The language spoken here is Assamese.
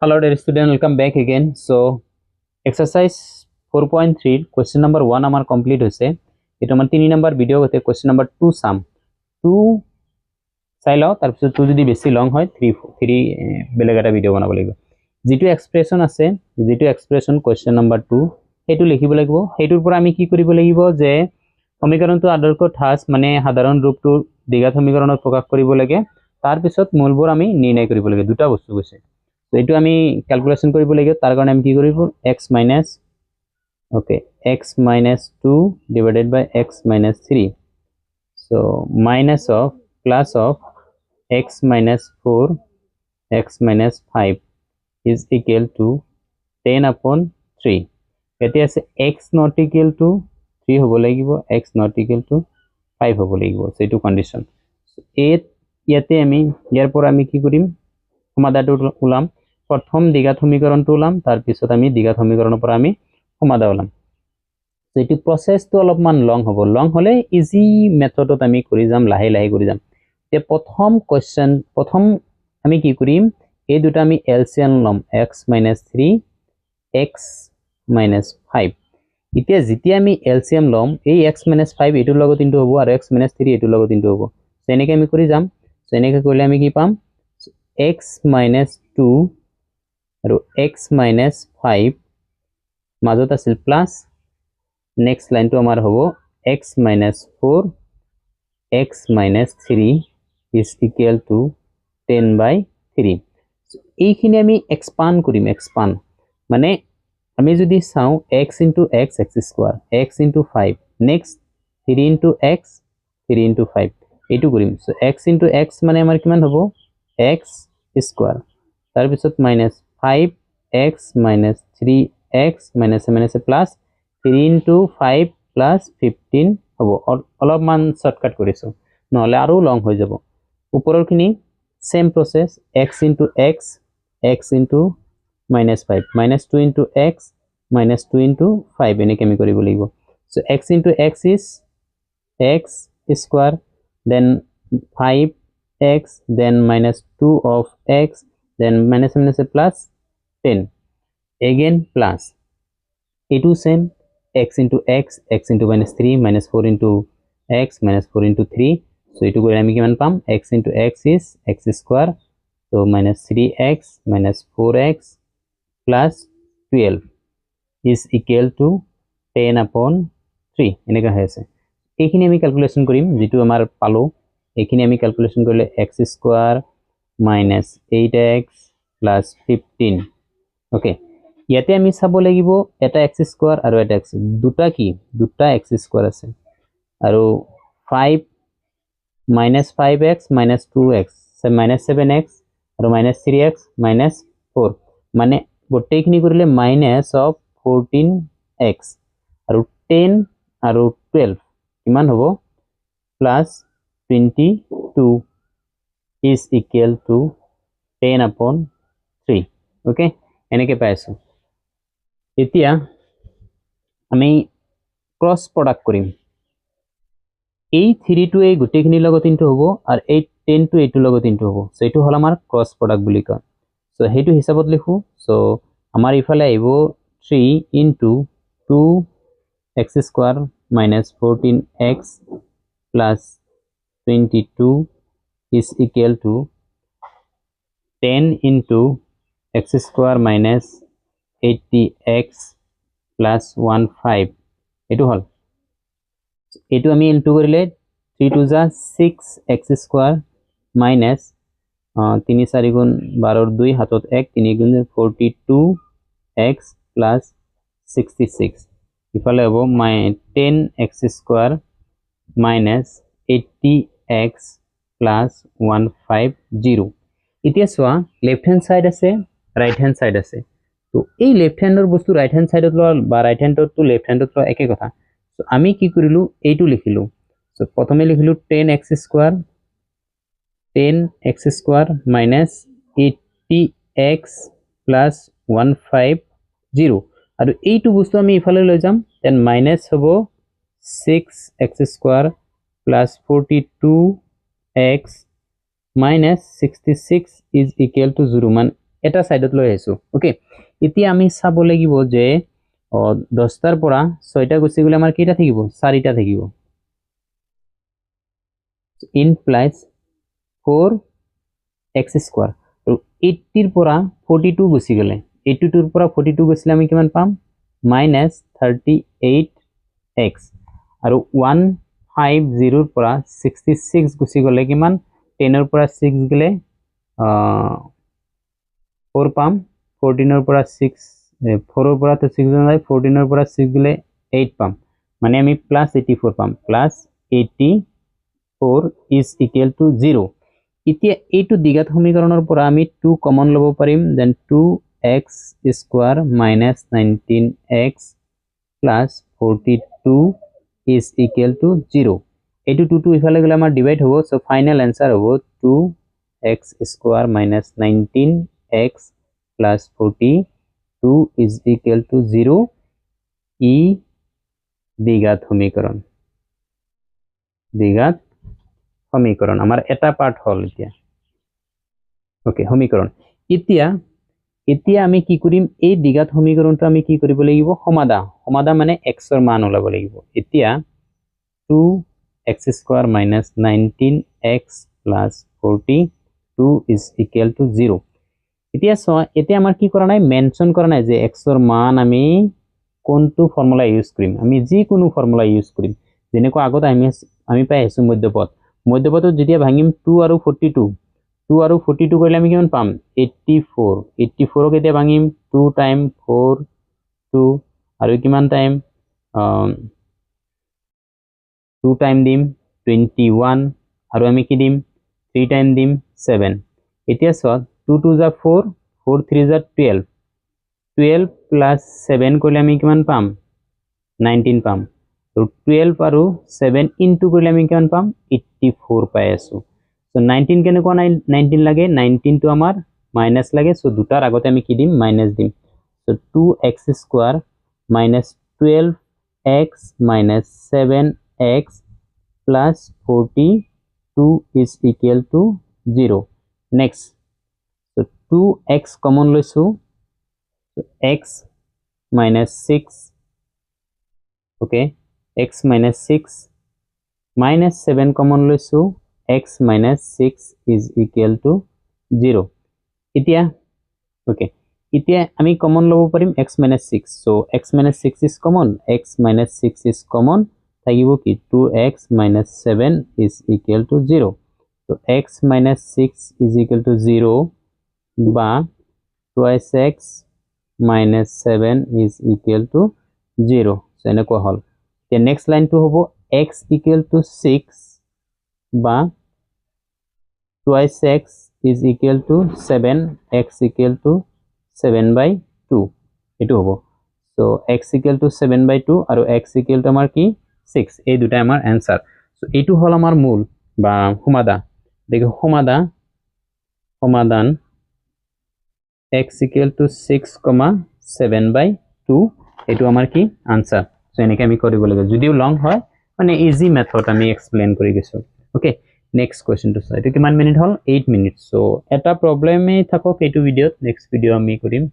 Hello dear student, welcome back again. So exercise 4.3 question number 1 আমার complete হইছে। এটা আমার 3 নাম্বার ভিডিও হতে question number 2 sum 2 চাইলাও তার পিছত 2 যদি বেশি লং হয় 3 বেলেগ এটা ভিডিও বনাব লাগিব। যেটো এক্সপ্রেশন আছে যেটো এক্সপ্রেশন question number 2 হেতু লিখিব লাগিব। হেতুৰ পৰা আমি কি কৰিব লাগিব যে সমীকৰণটো আদৰ্শ ঠাস মানে সাধাৰণ ৰূপটো দ্বিঘাত সমীকৰণত প্ৰকাশ কৰিব লাগে। তাৰ পিছত মূলবোৰ আমি নিৰ্ণয় কৰিব লাগে। দুটা বস্তু কৈছে। So এইটো আমি ক্যালকুলেশন কৰিব লাগিব। তাৰ কাৰণে আমি কি কৰিব x minus x minus 2 divided by x minus 3. So minus of plus of x minus 4 x minus 5 is equal to 10 upon 3. এতে আছে x not equal to 3 হ'ব লাগিব, x not equal to 5 হ'ব লাগিব। So এইটো কন্ডিশন। ইয়াতে আমি ইয়াৰ পৰা আমি কি কৰিম সমাধানটো ওলাম। প্ৰথম দ্বিঘাত সমীকৰণটো ওলাম, তাৰ পিছত আমি দ্বিঘাত সমীকৰণৰ পৰা আমি সমাধান ওলাম। তো এইটো প্ৰসেসটো অলপমান লং হ'ব। লং হলে ইজি মেথডত আমি কৰি যাম, লাহে লাহে কৰি যাম। তে প্ৰথম আমি কি কৰিম এই দুটা আমি এলসিএম লম x minus 3 x minus 5। এতিয়া যেতিয়া আমি এলসিএম লম এই x minus 5 এটোৰ লগত ইনটু হ'ব আৰু x minus 3 এটোৰ লগত ইনটু হ'ব। সো এনেকৈ আমি কৰি যাম। সো এনেকৈ কৰিলে আমি কি পাম x minus 2 আৰু x minus 5 মাজত আছিল প্লাস নেক্সট লাইনটো আমাৰ হ'ব x minus 4 x minus 3 is equal to 10/3। এইখিনি আমি এক্সপান্ড কৰিম। এক্সপান্ড মানে আমি যদি চাও x into x x square x into 5 next 3 into x 3 into 5 এইটো কৰিম। সো x into x মানে আমাৰ কিমান হ'ব x square তাৰ পিছত minus 5x minus 3x minus minus plus 3 into 5 plus 15 হ'ব। অলপমান শর্টকাট কৰিছো নহলে আৰু লং হৈ যাব। ওপৰৰখিনি same process x into x x into minus 5 minus 2 into x minus 2 into 5 এনেকৈ আমি কৰিব লাগিব। So x into x is x square then 5x then minus 2 of x then minus minus plus 10 again plus a2 same x into x x into minus 3 minus 4 into x minus 4 into 3। so এইটো কৰি আমি কিমান পাম x into x is x square so minus 3x minus 4x plus 12 is equal to 10 upon 3 এনেকা হৈ আছে। এইখিনি আমি ক্যালকুলেশন কৰিম যেটো আমাৰ পালো। এইখিনি আমি ক্যালকুলেশন কৰিলে x square minus 8x plus 15 okay. ইয়াতে আমি চাব লাগিব এটা x square আৰু এটা x দুটা কি দুটা x square আছে আৰু 5 minus 5x minus 2x minus 7x আৰু minus 3x minus 4 মানে গোটেইখিনি কৰিলে minus of 14x আৰু 10 আৰু 12 কিমান হ'ব plus 22 is equal to 10 upon 3 okay এনেকৈ পাইছো। এতিয়া আমি ক্রস প্রডাক্ট কৰিম। এই 3 টো এই গোটেইখিনিৰ লগত ইনটু হ'ব আৰু এই 10 টো এইটোৰ লগত ইনটু হ'ব। সো এইটো হল আমাৰ ক্ৰস প্ৰডাক্ট বুলি কয়। সো হেতু হিসাবত লিখো। সো আমাৰ ইফালে আহিব 3 into 2x square minus 14x plus 22 is equal to 10 into x square minus 80x plus 15 এইটো হল। এইটো আমি ইনটু কৰিলে 3 2 যা 6x square minus 3 4 গুণ 12 2 হাতত 1 3 গুণ 42x plus 66 ইফালে হ'ব 10x square minus 80x plus 150। এতিয়া চোৱা লেফট হ্যান্ড সাইড আছে ৰাইট হ্যান্ড সাইড আছে। তো এই লেফট হ্যান্ডৰ বস্তু ৰাইট হ্যান্ড সাইডত লোৱা বা ৰাইট হ্যান্ডত তো লেফট হ্যান্ডত লোৱা একে কথা। সো আমি কি কৰিলো এইটো লিখিলো। সো প্ৰথমে লিখিলো 10x square minus 80x plus 150 আৰু এইটো বস্তু আমি ইফালে লৈ যাম দেন মাইনাস হ'ব 6x square plus 42x minus 66 is equal to 0 মান এটা সাইডত লৈ আহিছো ওকে এতিয়া আমি চাব লাগিব যে 10 টাৰ পৰা 6টা গুছি গলে আমাৰ কেইটা থাকিব 4টা থাকিব in plus 4x square আৰু 80 ৰ পৰা 42 গুছি গলে 82 ৰ পৰা 42 গছিলে আমি কিমান পাম -38x আৰু 150 ৰ পৰা 66 গুছি গলে কিমান 10 ৰ পৰা 6 গলে 4 পাম 14 ৰ পৰা 6 4 ৰ পৰা তো 6 যায় 14 ৰ পৰা 6 গলে 8 পাম মানে আমি +84 পাম +84 is equal to 0 এতিয়া এইটো দ্বিঘাত সমীকৰণৰ পৰা আমি 2 কমন লব পাৰিম then 2x square minus 19x plus 42 is equal to 0 এইটো 2 ইফালে গলে আমাৰ ডিভাইড হ'ব সো ফাইনাল आंसर হ'ব 2x square minus 19x plus 42 is equal to 0 ই দ্বিঘাত সমীকরণ আমার এটা পার্ট হল এতিয়া ওকে সমীকরণ এতিয়া আমি কি কৰিম এই দ্বিঘাত সমীকৰণটো আমি কি কৰিব লাগিব সমাধা মানে x ৰ মান ওলাব লাগিব এতিয়া 2x square minus 19x plus 42 is equal to 0 এতিয়া আমাৰ কি কৰা নাই মেনশন কৰা নাই যে x ৰ মান আমি কোনটো ফৰ্মুলা ইউজ কৰিম আমি যি কোনো ফৰ্মুলা ইউজ কৰিম যেনেকৈ আগত আমি পাই আছো মধ্যপথত যেতিয়া ভাঙিম 2 আৰু 42 কৰিলে আমি কিমান পাম 84 ক এতিয়া ভাঙিম 2 টাইম 4 2 আৰু কিমান টাইম 2 টাইম দিম 21 আৰু আমি কি দিম 3 টাইম দিম 7 এতিয়া সব 2 2 যা 4 4 3 যা 12 12 plus 7 কৰিলে আমি কিমান পাম 19 পাম তো 12 আৰু 7 ইনটু কৰিলে আমি কিমান পাম 84 পাই আছো সো 19 কেনেকুৱা 19 লাগে 19 তো আমাৰ মাইনাস লাগে সো দুটাৰ আগতে আমি কি দিম মাইনাস দিম so 2x square minus 12x minus 7x plus 42 is equal to 0 next so 2x common লৈছো so x minus 6 okay x minus 6 minus 7 common লৈছো x minus 6 is equal to 0 এতিয়া okay এতিয়া আমি কমন লব পাৰিম x minus 6 so x minus 6 is common x minus 6 is common থাকিব কি 2x minus 7 is equal to 0 so x minus 6 is equal to 0 বা twice x minus 7 is equal to 0 so এনেকুৱা হল the next line to হ'ব x equal to 6 বা twice x is equal to 7 x equal to 7/2 এটো হ'ব so x equal to 7/2 আৰু x equal to আমাৰ কি 6 এই দুটা আমাৰ आंसर so এটো হল আমাৰ মূল বা সমাধা দেখো সমাধান x equal to 6,7/2 এটো আমাৰ কি आंसर so এনেকৈ আমি কৰিব লাগিব যদিও লং হয় মানে ইজি মেথড আমি এক্সপ্লেইন কৰি গৈছো ওকে নেক্সট কোৱেশ্চন টু চাই এটো কিমান মিনিট হল 8 মিনিট so এটা প্ৰবলেমে থাকক এটো ভিডিওত নেক্সট ভিডিও আমি কৰিম